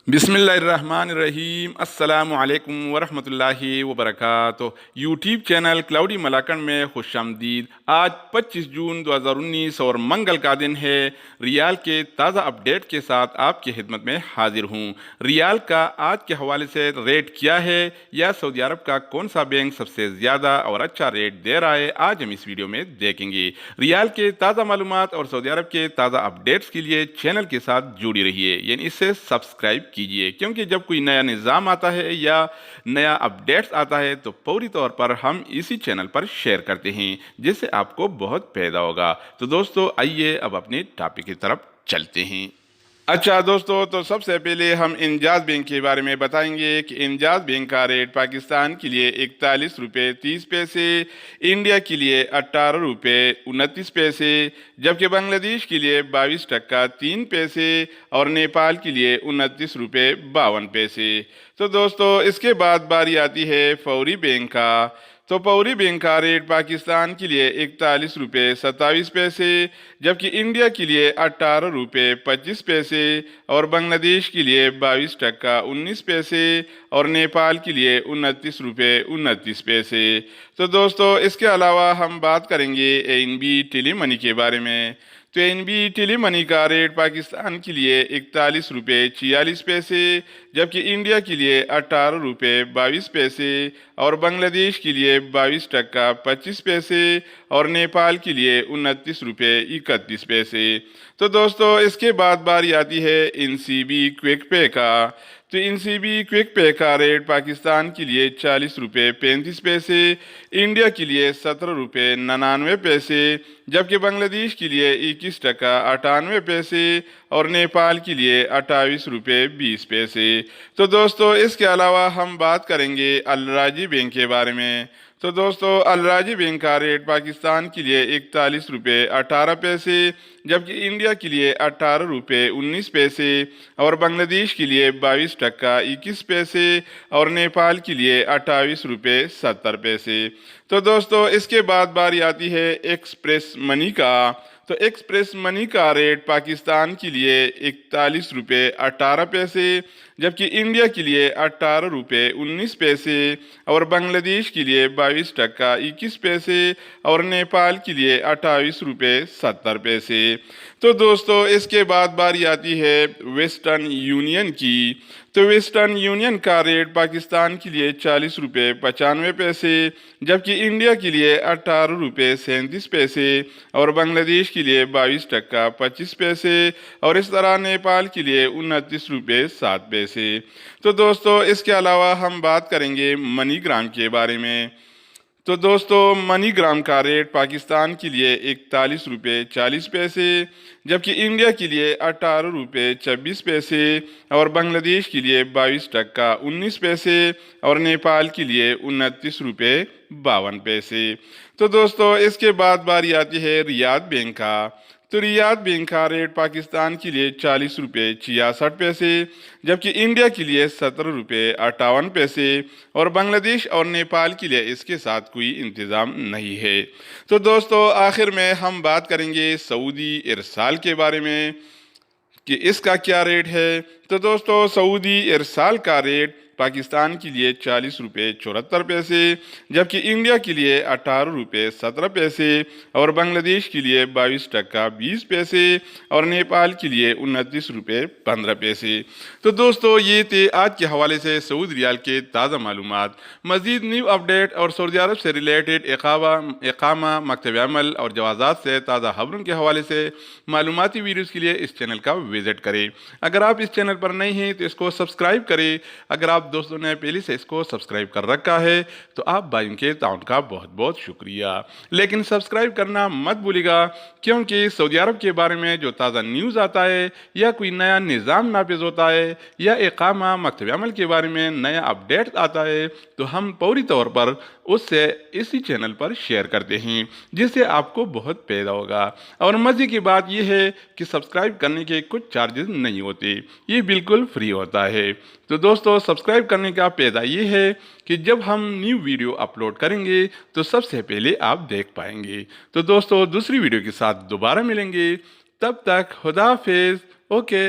बिस्मिल्लाहिर्रहमानिर्रहीम अस्सलामु अलैकुम वरहमतुल्लाहि वबरकातुह। यूट्यूब चैनल क्लाउडी मलाकन में खुशामदीद। आज 25 जून 2019 और मंगल का दिन है। रियाल के ताज़ा अपडेट के साथ आपकी खिदमत में हाजिर हूँ। रियाल का आज के हवाले से रेट क्या है या सऊदी अरब का कौन सा बैंक सबसे ज़्यादा और अच्छा रेट दे रहा है, आज हम इस वीडियो में देखेंगे। रियाल के ताज़ा मालूमात और सऊदी अरब के ताज़ा अपडेट्स के लिए चैनल के साथ जुड़ी रहिए, यानी इसे सब्सक्राइब कीजिए, क्योंकि जब कोई नया निज़ाम आता है या नया अपडेट्स आता है तो फौरी तौर पर हम इसी चैनल पर शेयर करते हैं, जिससे आपको बहुत फायदा होगा। तो दोस्तों आइए अब अपने टॉपिक की तरफ चलते हैं। अच्छा दोस्तों, तो सबसे पहले हम इंजाज बैंक के बारे में बताएंगे कि इंजाज बैंक का रेट पाकिस्तान के लिए 41 रुपये 30 पैसे, इंडिया के लिए 18 रुपये 29 पैसे, जबकि बांग्लादेश के लिए 22 टका 3 पैसे और नेपाल के लिए 29 रुपये 52 पैसे। तो दोस्तों इसके बाद बारी आती है फौरी बैंक का। तो फौरी बैंक का रेट पाकिस्तान के लिए 41 रुपये 27 पैसे, जबकि इंडिया के लिए 18 रुपये 25 पैसे और बांग्लादेश के लिए 22 टका 19 पैसे और नेपाल के लिए 29 रुपये 29 पैसे। तो दोस्तों इसके अलावा हम बात करेंगे एनबी टेली मनी के बारे में। तो एनबी टेली मनी का रेट पाकिस्तान के लिए 41 रुपये 46 पैसे, जबकि इंडिया के लिए 18 रुपये 22 पैसे और बांग्लादेश के लिए 22 टका 25 पैसे और नेपाल के लिए 29 रुपये 31 पैसे। तो दोस्तों इसके बाद बारी आती है एनसीबी क्विक पे का। तो एनसीबी क्विक पे का रेट पाकिस्तान के लिए 40 रुपये 35 पैसे, इंडिया के लिए 17 रुपये 99 पैसे, जबकि बांग्लादेश के लिए 21 टका 98 पैसे और नेपाल के लिए 28 रुपये 20 पैसे। तो दोस्तों इसके अलावा हम बात करेंगे अल राजी बैंक के बारे में। तो दोस्तों अल राजी बैंक का रेट पाकिस्तान के लिए 41 रुपये 18 पैसे, जबकि इंडिया के लिए 18 रुपये 19 पैसे और बांग्लादेश के लिए 22 टका 21 पैसे और नेपाल के लिए 28 रुपये 70 पैसे। तो दोस्तों इसके बाद बारी आती है एक्सप्रेस मनी का। तो एक्सप्रेस मनी का रेट पाकिस्तान के लिए 41 रुपये 18 पैसे, जबकि इंडिया के लिए 18 रुपये 19 पैसे और बांग्लादेश के लिए 22 टका 21 पैसे और नेपाल के लिए 28 रुपये 70 पैसे। तो दोस्तों इसके बाद बारी आती है वेस्टर्न यूनियन की। तो वेस्टर्न यूनियन का रेट पाकिस्तान के लिए 40 रुपये 95 पैसे, जबकि इंडिया के लिए 18 रुपये 37 पैसे और बांग्लादेश के लिए 22 टका 25 पैसे और इस तरह नेपाल के लिए 29 रुपये 7 पैसे। तो दोस्तों इसके अलावा हम बात करेंगे मनीग्राम के बारे में। तो दोस्तों मनीग्राम का रेट पाकिस्तान के लिए 41 रुपये 40 पैसे, जबकि इंडिया के लिए 18 रुपये 26 पैसे और बांग्लादेश के लिए 22 टका 19 पैसे और नेपाल के लिए 29 रुपये 52 पैसे। तो दोस्तों इसके बाद बारी आती है रियाद बैंक का। तो रियाद बैंक का रेट पाकिस्तान के लिए 40 रुपये 66 पैसे, जबकि इंडिया के लिए 17 रुपये 58 पैसे और बांग्लादेश और नेपाल के लिए इसके साथ कोई इंतज़ाम नहीं है। तो दोस्तों आखिर में हम बात करेंगे सऊदी इरसाल के बारे में कि इसका क्या रेट है। तो दोस्तों सऊदी इरसाल का रेट पाकिस्तान के लिए 40 रुपये 74 पैसे, जबकि इंडिया के लिए 18 रुपये 17 पैसे और बांग्लादेश के लिए 22 टका 20 पैसे और नेपाल के लिए 29 रुपये 15 पैसे। तो दोस्तों ये थे आज के हवाले से सऊदी रियाल के ताज़ा मालूमात। मज़ीद न्यू अपडेट और सऊदी अरब से रिलेटेड इकामा मकतब अमल और जवाज़ात से ताज़ा खबरों के हवाले से मालूमाती वीडियोज़ के लिए इस चैनल का विज़िट करें। अगर आप इस चैनल पर नए हैं तो इसको सब्सक्राइब करें। अगर आप दोस्तों ने पहले से इसको सब्सक्राइब कर रखा है तो आप भाइयों के ताउन का बहुत बहुत शुक्रिया, लेकिन सब्सक्राइब करना मत भूलिएगा, क्योंकि सऊदी अरब के बारे में जो ताज़ा न्यूज़ आता है या कोई नया निज़ाम नाफिज होता है या इकामा मकतब अमल के बारे में नया अपडेट आता है तो हम फौरी तौर पर उससे इसी चैनल पर शेयर करते हैं, जिससे आपको बहुत फायदा होगा। और मज़े की बात यह है कि सब्सक्राइब करने के कुछ चार्जेस नहीं होते, ये बिल्कुल फ्री होता है। तो दोस्तों सब्सक्राइब करने का फायदा ये है कि जब हम न्यू वीडियो अपलोड करेंगे तो सबसे पहले आप देख पाएंगे। तो दोस्तों दूसरी वीडियो के साथ दोबारा मिलेंगे, तब तक खुदा हाफिज़। ओके।